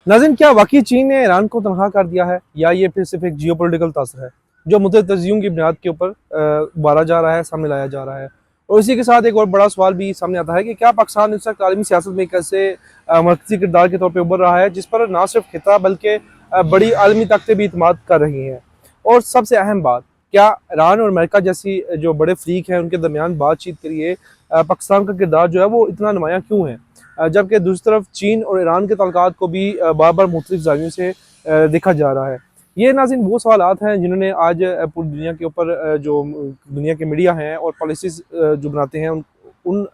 नाज़रीन, क्या वाकई चीन ने ईरान को तनहा कर दिया है या ये फिर सिर्फ एक जियोपॉलिटिकल तासर है जो मुतज़्ज़ियों की बुनियाद के ऊपर उबारा जा रहा है, सामने लाया जा रहा है। और इसी के साथ एक और बड़ा सवाल भी सामने आता है कि क्या पाकिस्तान इस वक्त आलमी सियासत में एक ऐसे मरकज़ी किरदार के तौर पर उभर रहा है जिस पर ना सिर्फ खिता बल्कि बड़ी आलमी ताकतें भी इतमाद कर रही हैं। और सबसे अहम बात, क्या ईरान और अमेरिका जैसी जो बड़े फ्रीक हैं उनके दरमियान बातचीत के लिए पाकिस्तान का किरदार जो है वो इतना नुमायाँ क्यों है, जबकि दूसरी तरफ चीन और ईरान के तल्लुकात को भी बार बार मुख्तलिफ ज़ावियों से देखा जा रहा है। ये नाज़रीन वो सवालात हैं जिन्होंने आज पूरी दुनिया के ऊपर जो दुनिया के मीडिया हैं और पॉलिसीज़ जो बनाते हैं उन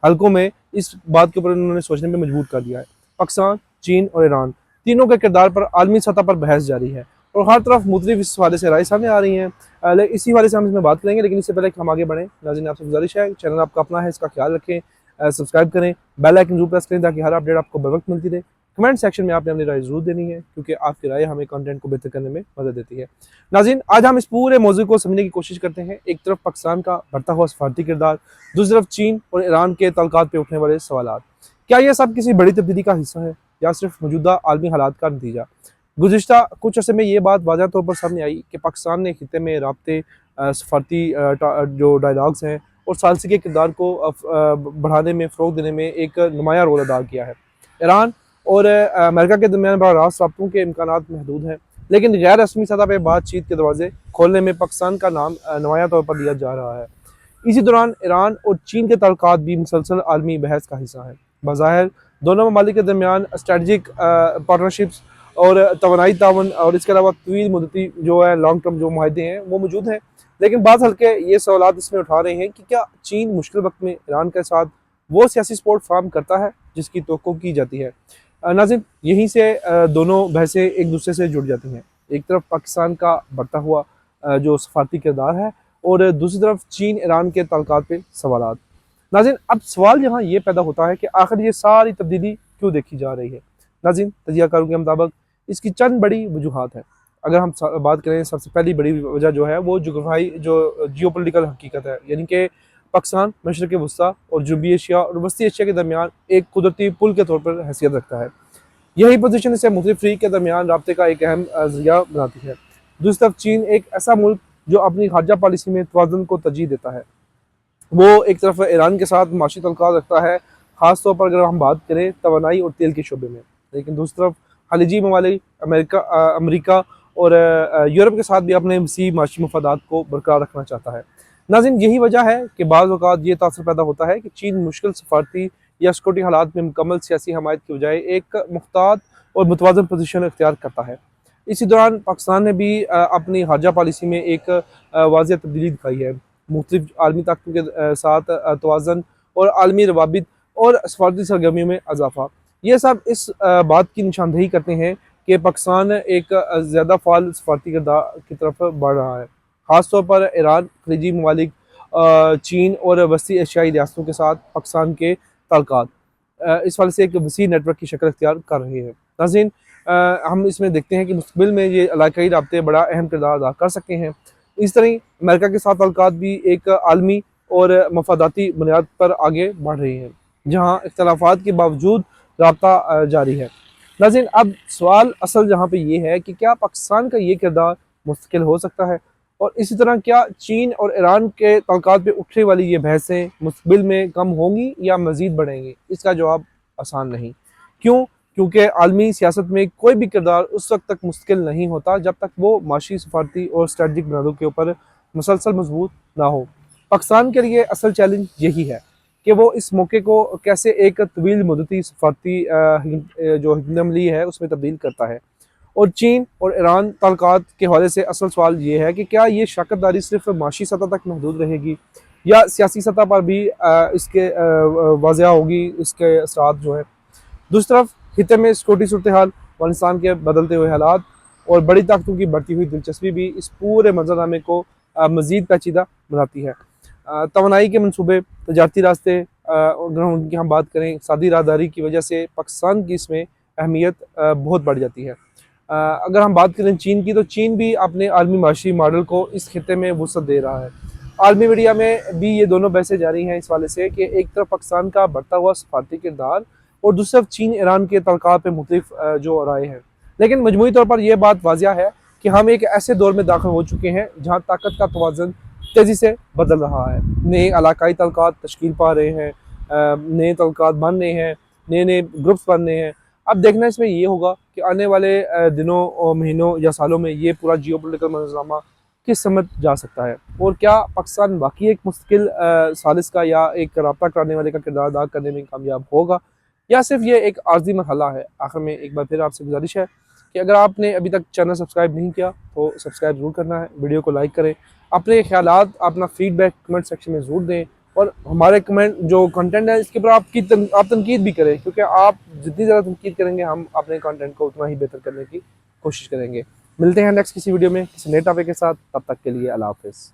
हलकों में इस बात के ऊपर उन्होंने सोचने पर मजबूर कर दिया है। पाकिस्तान, चीन और ईरान तीनों के किरदार पर आलमी सतह पर बहस जारी है और हर तरफ मुख्तलिफ इस हवाले से राय सामने आ रही हैं। इसी हवाले से हम इसमें बात करेंगे, लेकिन इससे पहले कि हम आगे बढ़ें, नाज़रीन आपसे गुजारिश है, चैनल आपका अपना है, इसका ख्याल रखें, सब्सक्राइब करें, बेल आइकन जरूर प्रेस करें ताकि हर अपडेट आपको बर वक्त मिलती रहे। कमेंट सेक्शन में आपने अपनी राय जरूर देनी है क्योंकि आपकी राय हमें कंटेंट को बेहतर करने में मदद देती है। नाज़रीन, आज हम इस पूरे मौजू को समझने की कोशिश करते हैं। एक तरफ पाकिस्तान का बढ़ता हुआ सफारती किरदार, दूसरी तरफ चीन और ईरान के तल्लुकात पे उठने वाले सवालात। क्या ये सब किसी बड़ी तब्दीली का हिस्सा है या सिर्फ मौजूदा आलमी हालात का नतीजा? गुज़िश्ता कुछ अर्से में ये बात वाज़ह तौर पर सामने आई कि पाकिस्तान ने खिते में राब्ते, सफारती जो डायलॉग्स हैं और सालसी के किरदार को बढ़ाने में, फ़रोग़ देने में एक नुमायाँ रोल अदा किया है। ईरान और अमेरिका के दरमियान बराह रास्त राब्तों के इम्कानात महदूद हैं, लेकिन गैर रस्मी सतह पर बातचीत के दरवाजे खोलने में पाकिस्तान का नाम नुमायाँ तौर पर लिया जा रहा है। इसी दौरान ईरान और चीन के तल्लुकात भी मुसलसल आलमी बहस का हिस्सा हैं। बज़ाहिर दोनों ममालिक के दरमियान स्ट्रेटजिक पार्टनरशिप्स और तवानाई तावन और इसके अलावा तवील मुद्दती जो है लॉन्ग टर्म जो मुआहदे हैं वो मौजूद हैं, लेकिन बाज़ हल्के ये सवालात इसमें उठा रहे हैं कि क्या चीन मुश्किल वक्त में ईरान के साथ वो सियासी सपोर्ट फराहम करता है जिसकी तवक्को की जाती है। नाज़रीन, यहीं से दोनों बहसें एक दूसरे से जुड़ जाती हैं। एक तरफ पाकिस्तान का बढ़ता हुआ जो सफारती किरदार है और दूसरी तरफ चीन ईरान के तल्लुकात पे सवालात। नाज़रीन, अब सवाल यहाँ ये पैदा होता है कि आखिर ये सारी तब्दीली क्यों देखी जा रही है। नाज़रीन, तजियाकारों के मुताबिक इसकी चंद बड़ी वजूहात हैं। अगर हम बात करें, सबसे पहली बड़ी वजह जो है वो जोग्राफाई जो जियोपॉलिटिकल हकीकत है, यानी कि पाकिस्तान मशरक़ वस्ती और जनूबी एशिया और वस्ती एशिया के दरमियान एक कुदरती पुल के तौर पर हैसियत रखता है। यही पोजीशन इसे मुख्तलिफ फ्रीक के दरमियान राब्ते का एक अहम ज़रिया बनाती है। दूसरी तरफ चीन एक ऐसा मुल्क जो अपनी खारजा पॉलिसी में तवाज़ुन को तरजीह देता है। वो एक तरफ ईरान के साथ माशी तल्लुकात रखता है, ख़ास तौर पर अगर हम बात करें तवानाई और तेल के शोबे में, लेकिन दूसरी तरफ खलीजी ममालिक अमेरिका और यूरोप के साथ भी अपने वसी माशी मफादात को बरकरार रखना चाहता है। नाज़रीन, यही वजह है कि बाज़ औक़ात ये तासर पैदा होता है कि चीन मुश्किल सफारती या सिक्योरिटी हालात में मुकम्मल सियासी हमायत की बजाय एक मुख्तात और मुतवाज़न पोजीशन इख्तियार करता है। इसी दौरान पाकिस्तान ने भी अपनी खारजा पॉलिसी में एक वाज़ेह तब्दीली दिखाई है। मुख्तलिफ आलमी ताकतों के साथ तवाज़न और आलमी रवाबित और सफारती सरगर्मियों में इजाफा, ये सब इस बात की निशानदेही करते हैं कि पाकिस्तान एक ज़्यादा फ़ाल सफारती किरदार की तरफ बढ़ रहा है। ख़ास तौर पर ईरान, खलीजी ममालिक, चीन और वस्ती एशियाई रियासतों के साथ पाकिस्तान के तल्लुकात इस वाले से एक वसी नेटवर्क की शक्ल इख्तियार कर रहे हैं। नाज़रीन, हम इसमें देखते हैं कि मुस्तक़बिल में ये इलाकाई राब्ते बड़ा अहम किरदार अदा कर सकते हैं। इस तरह अमेरिका के साथ तल्लुकात भी एक आलमी और मफादाती बुनियाद पर आगे बढ़ रही हैं, जहाँ इख्तलाफात के बावजूद राब्ता जारी है। नाज़रीन, अब सवाल असल जहाँ पे ये है कि क्या पाकिस्तान का ये किरदार मुस्तकिल हो सकता है, और इसी तरह क्या चीन और ईरान के तल्लुकात पे उठने वाली ये बहसें मुस्तक़बिल में कम होंगी या मज़ीद बढ़ेंगी? इसका जवाब आसान नहीं। क्यों? क्योंकि आलमी सियासत में कोई भी किरदार उस वक्त तक मुस्तकिल नहीं होता जब तक वो माशी, सफारती और स्ट्रेटजिक बुनियादों के ऊपर मुसलसल मजबूत ना हो। पाकिस्तान के लिए असल चैलेंज यही है कि वो इस मौके को कैसे एक तवील मुद्दती सफारती जो हिकमत अमली है उसमें तब्दील करता है। और चीन और ईरान तल्लुकात के हवाले से असल सवाल ये है कि क्या ये शराकतदारी सिर्फ माशी सतह तक महदूद रहेगी या सियासी सतह पर भी इसके वाज़ेह होगी इसके असरात जो है। दूसरी तरफ खिते में सिक्योरिटी सूरत हाल, अफगानिस्तान के बदलते हुए हालात और बड़ी ताकतों की बढ़ती हुई दिलचस्पी भी इस पूरे मंजरनामे को मज़ीद पेचीदा बनाती है। तवानाई के मनसूबे, तजारती रास्ते, अगर उनकी हम बात करें, इक़्तिसादी राहदारी की वजह से पाकिस्तान की इसमें अहमियत बहुत बढ़ जाती है। अगर हम बात करें चीन की, तो चीन भी अपने आलमी माशी मॉडल को इस खिते में वसअत दे रहा है। आलमी मीडिया में भी ये दोनों बहसें जारी हैं इस वाले से कि एक तरफ पाकिस्तान का बढ़ता हुआ सफारती किरदार اور دوسری طرف چین ایران کے تعلقات پہ مختلف جو رائے ہیں، لیکن مجموعی طور پر یہ بات واضح ہے کہ ہم ایک ایسے دور میں داخل ہو چکے ہیں جہاں طاقت کا توازن تیزی سے بدل رہا ہے، نئے علاقائی تعلقات تشکیل پا رہے ہیں، نئے تعلقات بن رہے ہیں، نئے گروپس بن رہے ہیں۔ اب دیکھنا اس میں یہ ہوگا کہ آنے والے دنوں اور مہینوں یا سالوں میں یہ پورا جیو پولیٹیکل منظرنامہ کس سمت جا سکتا ہے، اور کیا پاکستان واقعی ایک مستقل ثالث کا یا ایک رابطہ کرانے والے کا کردار ادا کرنے میں کامیاب ہوگا، یا صرف یہ ایک عارضی مرحلہ ہے۔ آخر میں ایک بار پھر آپ سے گزارش ہے کہ اگر آپ نے ابھی تک چینل سبسکرائب نہیں کیا تو سبسکرائب ضرور کرنا ہے، ویڈیو کو لائک کریں، اپنے خیالات اپنا فیڈ بیک کمنٹ سیکشن میں ضرور دیں، اور ہمارے کمنٹ جو کنٹینٹ ہے اس کے اوپر آپ تنقید بھی کریں، کیونکہ آپ جتنی زیادہ تنقید کریں گے ہم اپنے کنٹینٹ کو اتنا ہی بہتر کرنے کی کوشش کریں گے۔ ملتے ہیں نیکسٹ کسی ویڈیو میں کسی نئے ٹاپک کے ساتھ، تب تک کے لیے اللہ حافظ۔